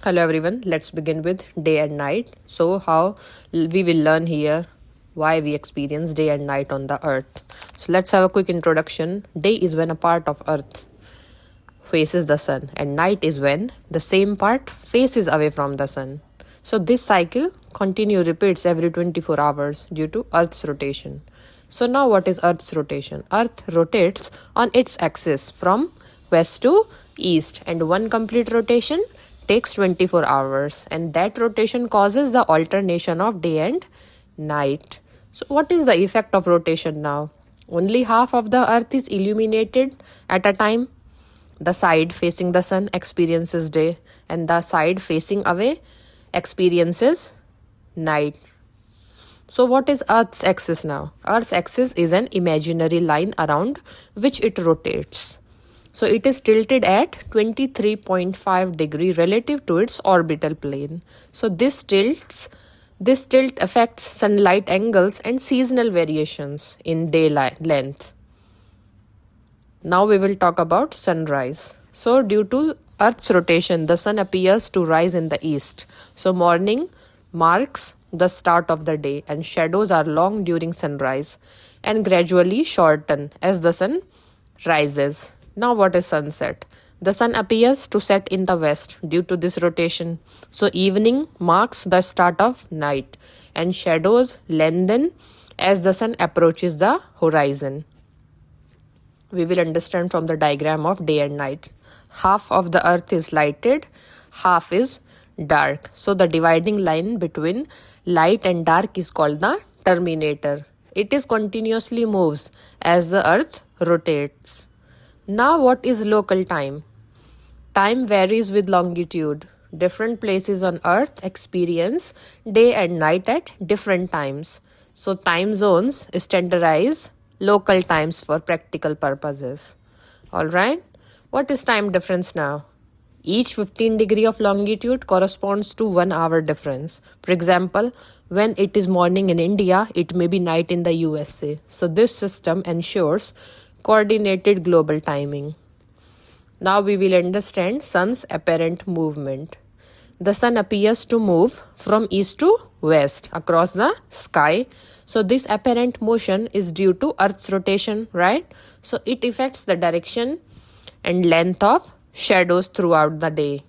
Hello everyone, let's begin with day and night. So how we will learn here why we experience day and night on the earth. So let's have a quick introduction. Day is when a part of earth faces the sun and night is when the same part faces away from the sun. So this cycle repeats every 24 hours due to earth's rotation. So now what is earth's rotation? Earth rotates on its axis from west to east, and one complete rotation takes 24 hours, and that rotation causes the alternation of day and night. So what is the effect of rotation now? Only half of the earth is illuminated at a time. The side facing the sun experiences day, and the side facing away experiences night. So what is Earth's axis now? Earth's axis is an imaginary line around which it rotates. So it is tilted at 23.5 degree relative to its orbital plane. So this tilt affects sunlight angles and seasonal variations in day length. Now we will talk about sunrise. So due to Earth's rotation, the sun appears to rise in the east. So morning marks the start of the day, and shadows are long during sunrise and gradually shorten as the sun rises. Now what is sunset? The sun appears to set in the west due to this rotation. So evening marks the start of night, and shadows lengthen as the sun approaches the horizon. We will understand from the diagram of day and night. Half of the earth is lighted, half is dark. So the dividing line between light and dark is called the terminator. It is continuously moves as the earth rotates. Now what is local time? Time varies with longitude. Different places on earth experience day and night at different times. So time zones standardize local times for practical purposes. Alright, what is time difference now? Each 15 degree of longitude corresponds to 1 hour difference. For example, when it is morning in India, it may be night in the USA. So this system ensures coordinated global timing. Now we will understand sun's apparent movement. The sun appears to move from east to west across the sky. So this apparent motion is due to Earth's rotation, right? So it affects the direction and length of shadows throughout the day.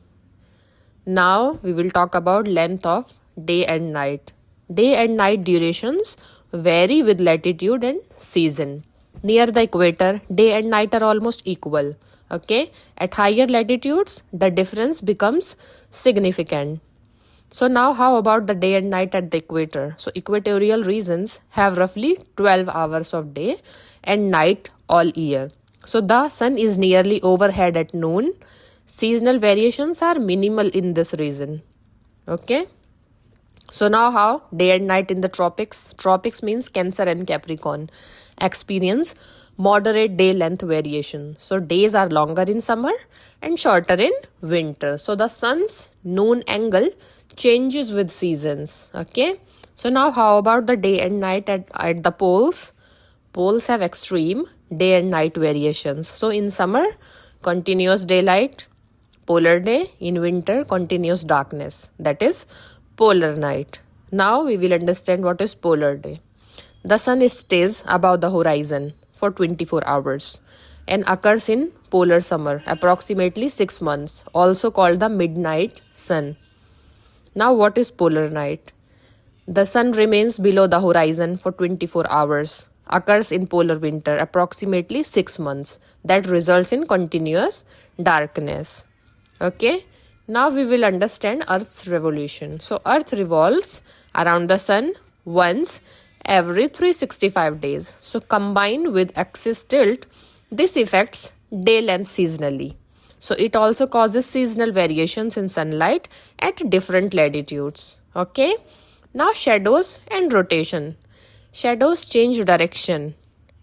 Now we will talk about length of day and night. Day and night durations vary with latitude and season. Near the equator, day and night are almost equal. Okay, at higher latitudes, the difference becomes significant. So now how about the day and night at the equator? So equatorial regions have roughly 12 hours of day and night all year. So the sun is nearly overhead at noon. Seasonal variations are minimal in this region. Okay. So now how day and night in the tropics? Tropics means Cancer and Capricorn experience moderate day length variation. So days are longer in summer and shorter in winter. So the sun's noon angle changes with seasons. Okay. So now how about the day and night at the poles? Poles have extreme day and night variations. So in summer, continuous daylight, polar day. In winter, continuous darkness. That is polar night. Now we will understand what is polar day. The sun stays above the horizon for 24 hours and occurs in polar summer, approximately 6 months, also called the midnight sun. Now what is polar night? The sun remains below the horizon for 24 hours, occurs in polar winter, approximately 6 months. That results in continuous darkness. Okay. Now we will understand Earth's revolution. So Earth revolves around the sun once every 365 days. So combined with axis tilt, this affects day length seasonally. So it also causes seasonal variations in sunlight at different latitudes. Okay. Now shadows and rotation. Shadows change direction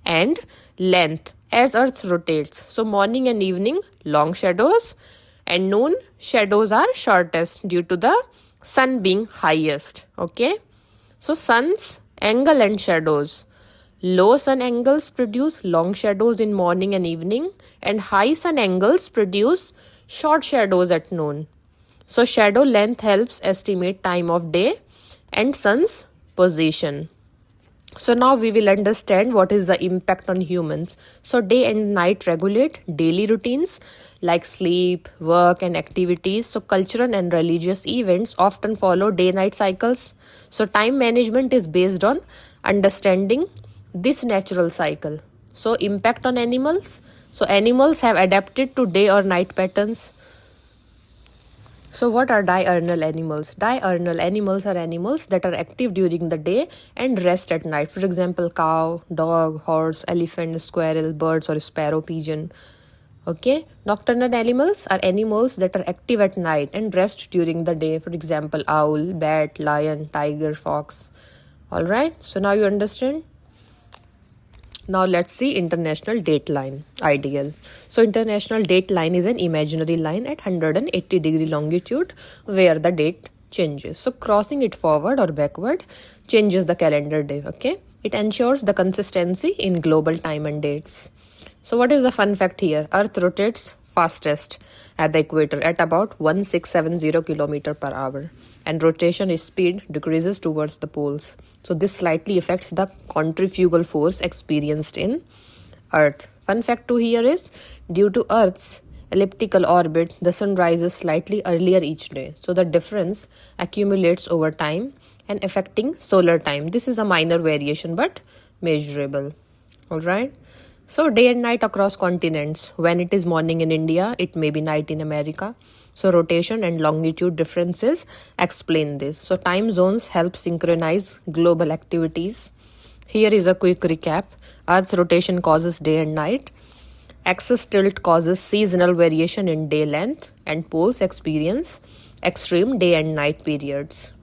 and length as Earth rotates. So morning and evening, long shadows, and noon shadows are shortest due to the sun being highest. Okay. So sun's angle and shadows. Low sun angles produce long shadows in morning and evening, and high sun angles produce short shadows at noon. So shadow length helps estimate time of day and sun's position. So now we will understand what is the impact on humans. So day and night regulate daily routines like sleep, work and activities. So cultural and religious events often follow day-night cycles. So time management is based on understanding this natural cycle. So impact on animals. So animals have adapted to day or night patterns. So what are diurnal animals? Diurnal animals are animals that are active during the day and rest at night. For example, cow, dog, horse, elephant, squirrel, birds or sparrow, pigeon. Okay. Nocturnal animals are animals that are active at night and rest during the day. For example, owl, bat, lion, tiger, fox. Alright. So now you understand? Now let's see international date line, ideal. So international date line is an imaginary line at 180 degree longitude where the date changes. So crossing it forward or backward changes the calendar day, okay? It ensures the consistency in global time and dates. So what is the fun fact here? Earth rotates fastest at the equator at about 1670 km per hour, and rotation speed decreases towards the poles. So this slightly affects the centrifugal force experienced in Earth. Fun fact 2 here is, due to Earth's elliptical orbit, the sun rises slightly earlier each day. So the difference accumulates over time and affecting solar time. This is a minor variation but measurable. Alright. So day and night across continents. When it is morning in India, it may be night in America. So rotation and longitude differences explain this. So time zones help synchronize global activities. Here is a quick recap. Earth's rotation causes day and night. Axis tilt causes seasonal variation in day length, and poles experience extreme day and night periods.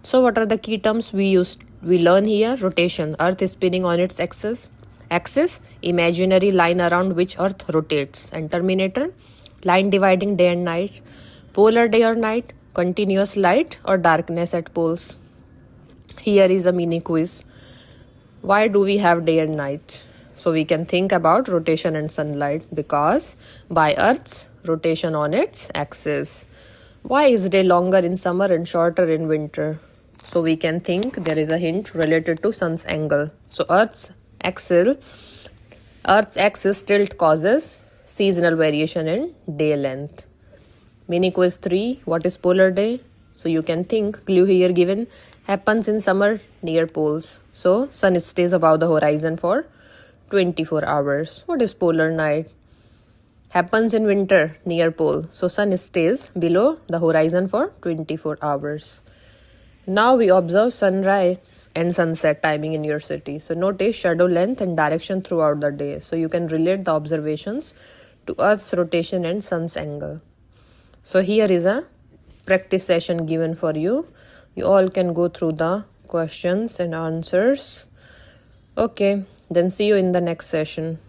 So what are the key terms we learn here? Rotation. Earth is spinning on its axis. Axis, imaginary line around which Earth rotates. And terminator, line dividing day and night. Polar day or night, continuous light or darkness at poles. Here is a mini quiz. Why do we have day and night? So we can think about rotation and sunlight, because by Earth's rotation on its axis. Why is day longer in summer and shorter in winter? So we can think there is a hint related to sun's angle. So Earth's axis tilt causes seasonal variation in day length. Mini quiz 3, what is polar day? So you can think, clue here given, happens in summer near poles. So sun stays above the horizon for 24 hours. What is polar night? Happens in winter near pole. So sun stays below the horizon for 24 hours. Now we observe sunrise and sunset timing in your city. So notice shadow length and direction throughout the day. So you can relate the observations to Earth's rotation and sun's angle. So here is a practice session given for you. You all can go through the questions and answers. Okay, then see you in the next session.